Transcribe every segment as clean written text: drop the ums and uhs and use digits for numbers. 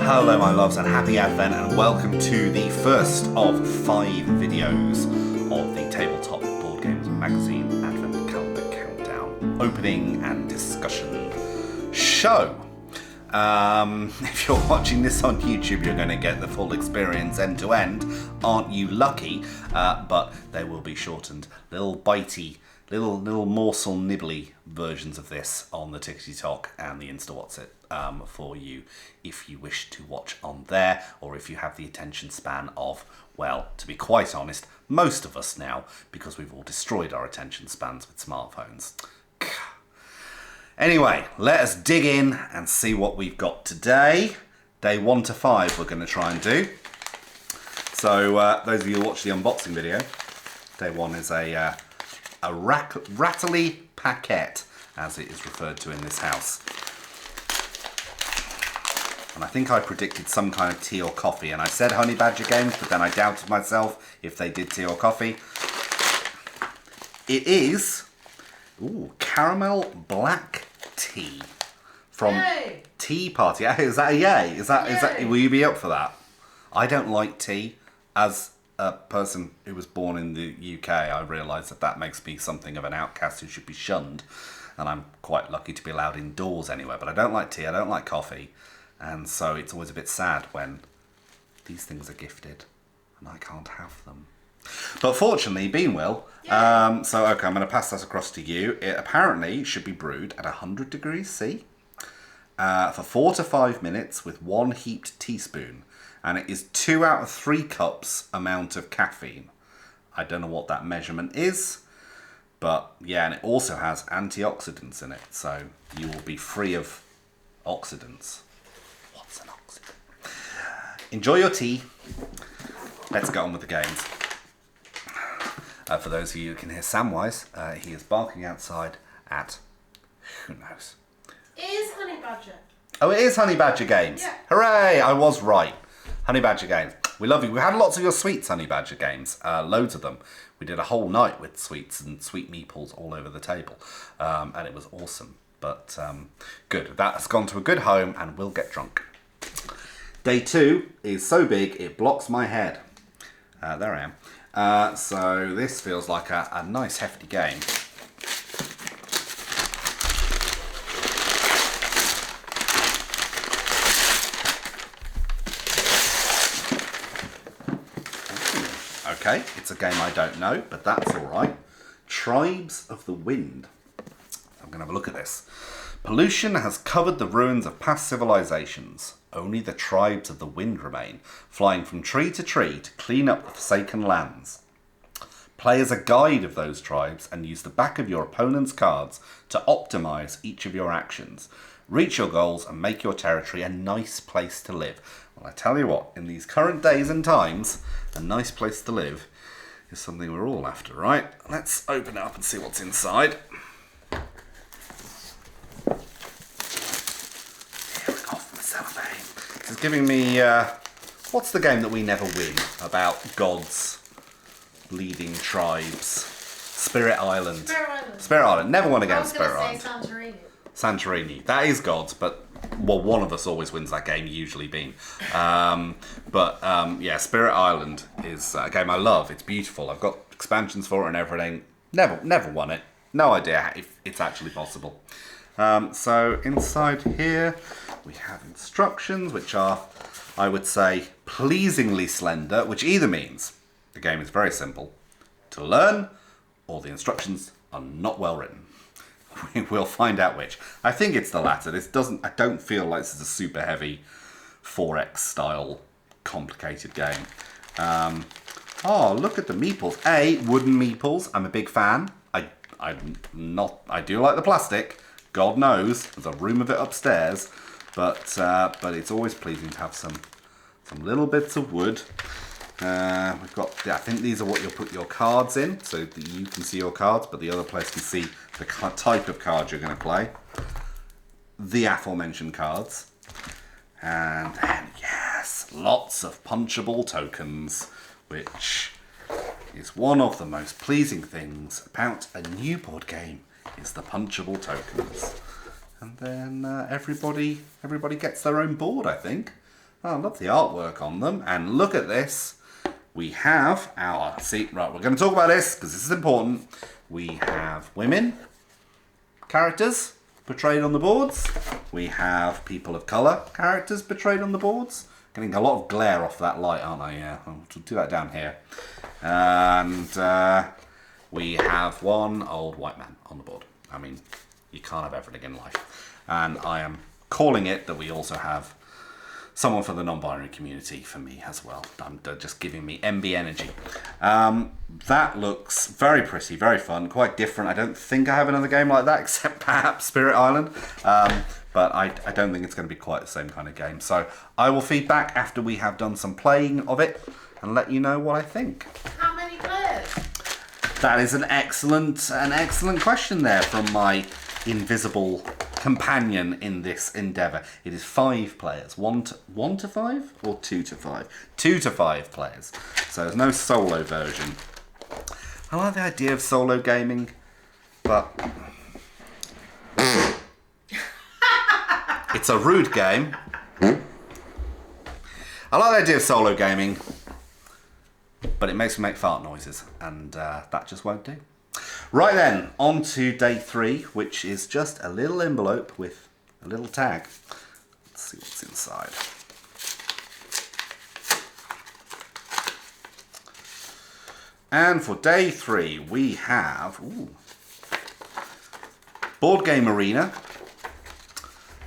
Hello my loves and happy Advent and welcome to the first of 5 videos of the Tabletop Gaming Magazine Advent Calendar Countdown opening and discussion show. If you're watching this on YouTube, you're going to get the full experience end to end. Aren't you lucky? But they will be shortened, little bitey, little morsel nibbly versions of this on the TikTok and the InstaWhatsit for you if you wish to watch on there, or if you have the attention span of, well, to be quite honest, most of us now, because we've all destroyed our attention spans with smartphones. Anyway, let us dig in and see what we've got today. Day 1 to 5 we're going to try and do. So those of you who watch the unboxing video, day 1 is a rattly paquette, as it is referred to in this house. And I think I predicted some kind of tea or coffee, and I said Honey Badger games, but then I doubted myself if they did tea or coffee. It is caramel black tea from Yay. Tea Party. Is that a yay? Is that? Will you be up for that? I don't like tea. As a person who was born in the UK, I realise that makes me something of an outcast who should be shunned, and I'm quite lucky to be allowed indoors anywhere. But I don't like tea. I don't like coffee. And so it's always a bit sad when these things are gifted and I can't have them. But fortunately, Bean will. Yeah. So, okay, I'm going to pass that across to you. It apparently should be brewed at 100 degrees C for 4 to 5 minutes with 1 heaped teaspoon. And it is 2 out of 3 cups amount of caffeine. I don't know what that measurement is. But, yeah, and it also has antioxidants in it. So you will be free of oxidants. What's an oxidant? Enjoy your tea. Let's get on with the games. For those of you who can hear Samwise, he is barking outside at who knows. It is Honey Badger. Oh, it is Honey Badger Games. Yeah. Hooray! I was right. Honey Badger Games. We love you. We had lots of your sweets, Honey Badger Games. Loads of them. We did a whole night with sweets and sweet meeples all over the table. And it was awesome. But good. That has gone to a good home and we'll get drunk. Day 2 is so big it blocks my head. There I am. So this feels like a nice hefty game. Okay, it's a game I don't know, but that's all right. Tribes of the Wind. I'm going to have a look at this. Pollution has covered the ruins of past civilizations. Only the tribes of the wind remain, flying from tree to clean up the forsaken lands. Play as a guide of those tribes and use the back of your opponent's cards to optimize each of your actions. Reach your goals and make your territory a nice place to live. Well, I tell you what, in these current days and times, a nice place to live is something we're all after, right? Let's open it up and see what's inside. It's giving me, what's the game that we never win about gods leading tribes? Spirit Island. Spirit Island. Never won against Spirit Island. Santorini. Santorini. That is gods, but, well, one of us always wins that game, usually Bean. Yeah, Spirit Island is a game I love. It's beautiful. I've got expansions for it and everything. Never won it. No idea if it's actually possible. So inside here we have instructions, which are, I would say, pleasingly slender, which either means the game is very simple to learn or the instructions are not well written. We'll find out which. I think it's the latter. I don't feel like this is a super heavy 4X style complicated game. Oh, look at the meeples. Wooden meeples. I'm a big fan. I do like the plastic. God knows, there's a room of it upstairs, but it's always pleasing to have some little bits of wood. We've got, I think these are what you'll put your cards in, so that you can see your cards, but the other players can see the type of cards you're going to play. The aforementioned cards. And then, yes, lots of punchable tokens, which is one of the most pleasing things about a new board game, is the punchable tokens. And then everybody gets their own board, I think. Oh, I love the artwork on them. And look at this. We have our... See, right, we're going to talk about this because this is important. We have women characters portrayed on the boards. We have people of colour characters portrayed on the boards. Getting a lot of glare off that light, aren't I? Yeah, I'll do that down here. And we have one old white man on the board. I mean, you can't have everything in life. And I am calling it that we also have someone for the non-binary community for me as well. I'm just giving me MB energy. That looks very pretty, very fun, quite different. I don't think I have another game like that except perhaps Spirit Island. But I don't think it's going to be quite the same kind of game. So I will feed back after we have done some playing of it and let you know what I think. How many players? That is an excellent question there from my invisible companion in this endeavour. It is 5 players. 1 to 5 or 2 to 5? 2 to 5 players. So there's no solo version. I like the idea of solo gaming, but it's a rude game. I like the idea of solo gaming, but it makes me make fart noises, and that just won't do. Right then, on to day 3, which is just a little envelope with a little tag. Let's see what's inside. And for day 3, we have Board Game Arena,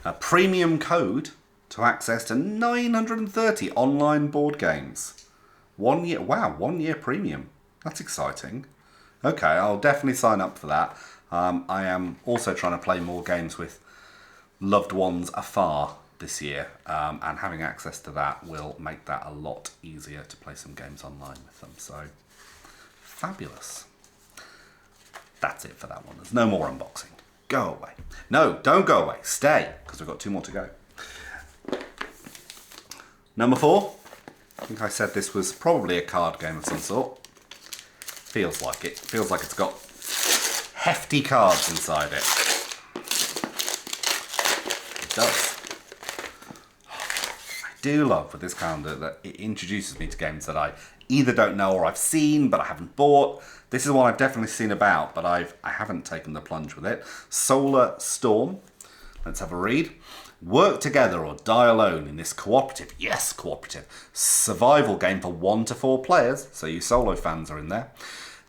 a premium code to access to 930 online board games. 1 year, wow, 1 year premium. That's exciting. Okay, I'll definitely sign up for that. I am also trying to play more games with loved ones afar this year, and having access to that will make that a lot easier to play some games online with them. So, fabulous. That's it for that one. There's no more unboxing. Go away. No, don't go away. Stay, because we've got 2 more to go. Number 4. I think I said this was probably a card game of some sort. Feels like it. Feels like it's got hefty cards inside it. It does. I do love with this calendar that it introduces me to games that I either don't know or I've seen but I haven't bought. This is one I've definitely seen about, but I haven't taken the plunge with it. Solar Storm. Let's have a read. Work together or die alone in this cooperative, yes, cooperative, survival game for 1 to 4 players, so you solo fans are in there,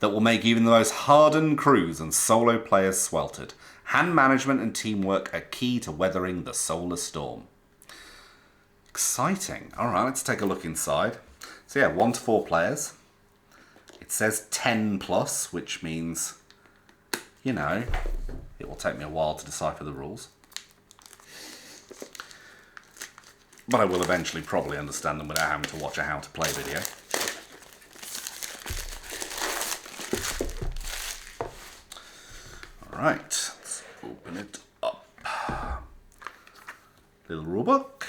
that will make even the most hardened crews and solo players sweltered. Hand management and teamwork are key to weathering the solar storm. Exciting. All right, let's take a look inside. So yeah, 1 to 4 players. It says 10 plus, which means, you know, it will take me a while to decipher the rules. But I will eventually probably understand them without having to watch a how to play video. Alright, let's open it up. Little rulebook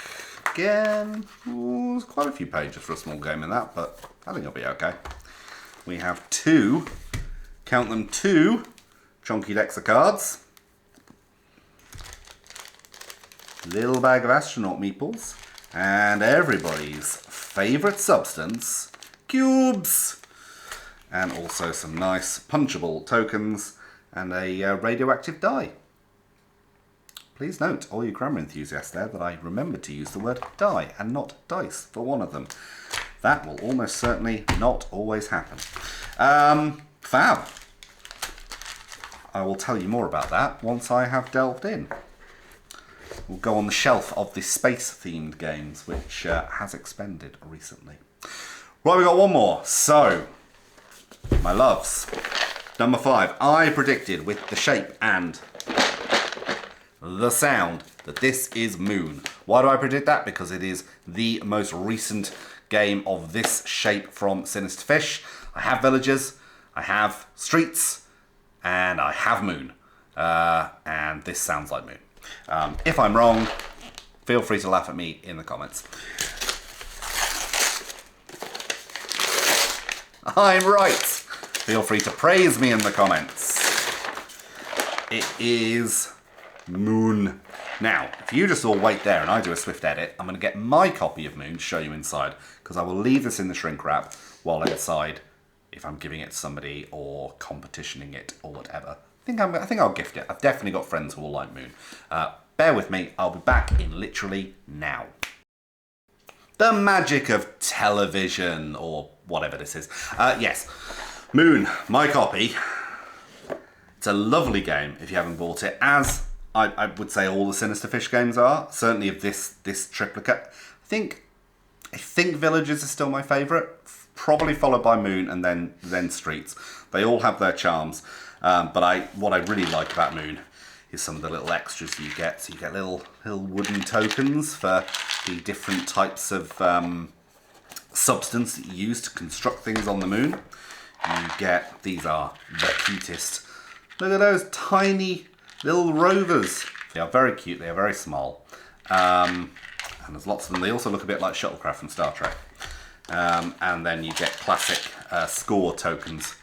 again. Ooh, there's quite a few pages for a small game in that, but I think it'll be okay. We have 2, count them, 2 chunky decks of cards. Little bag of astronaut meeples. And everybody's favourite substance, cubes! And also some nice punchable tokens and a radioactive die. Please note, all you grammar enthusiasts there, that I remembered to use the word die and not dice for one of them. That will almost certainly not always happen. Fab. I will tell you more about that once I have delved in. We'll go on the shelf of the space-themed games, which has expanded recently. Right, we got one more. So, my loves. Number 5. I predicted with the shape and the sound that this is Moon. Why do I predict that? Because it is the most recent game of this shape from Sinister Fish. I have villagers, I have streets, and I have Moon. And this sounds like Moon. If I'm wrong, feel free to laugh at me in the comments. I'm right. Feel free to praise me in the comments. It is Moon. Now, if you just all wait there and I do a swift edit, I'm going to get my copy of Moon to show you inside, because I will leave this in the shrink wrap while I decide if I'm giving it to somebody or competitioning it or whatever. I think I'll gift it. I've definitely got friends who will like Moon. Bear with me, I'll be back in literally now. The magic of television, or whatever this is. Yes, Moon, my copy. It's a lovely game if you haven't bought it, as I would say all the Sinister Fish games are. Certainly of this triplicate. I think Villages is still my favourite, probably followed by Moon and then Streets. They all have their charms, but what I really like about Moon is some of the little extras you get. So you get little wooden tokens for the different types of substance that you use to construct things on the Moon. You get, these are the cutest. Look at those tiny little rovers. They are very cute, they are very small. And there's lots of them. They also look a bit like shuttlecraft from Star Trek. And then you get classic score tokens,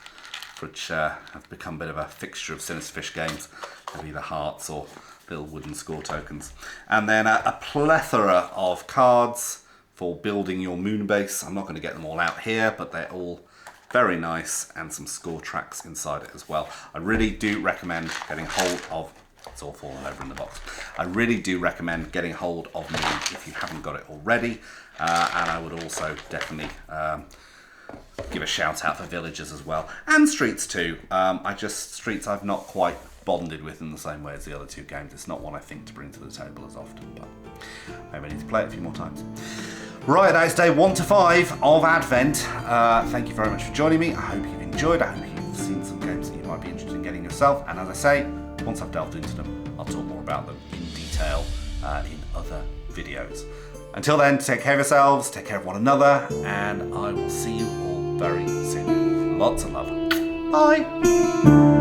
which have become a bit of a fixture of Sinister Fish games. They're either hearts or little wooden score tokens. And then a plethora of cards for building your Moon base. I'm not going to get them all out here, but they're all very nice, and some score tracks inside it as well. I really do recommend getting hold of, it's all fallen over in the box. I really do recommend getting hold of Moon if you haven't got it already. And I would also definitely give a shout out for Villages as well, and Streets too. Streets I've not quite bonded with in the same way as the other two games. It's not one I think to bring to the table as often, but maybe I need to play it a few more times. Right, that is day 1 to 5 of Advent. Thank you very much for joining me. I hope you've enjoyed. I hope you've seen some games that you might be interested in getting yourself. And as I say, once I've delved into them, I'll talk more about them in detail in other videos. Until then, take care of yourselves, take care of one another, and I will see you all very soon. Lots of love. Bye.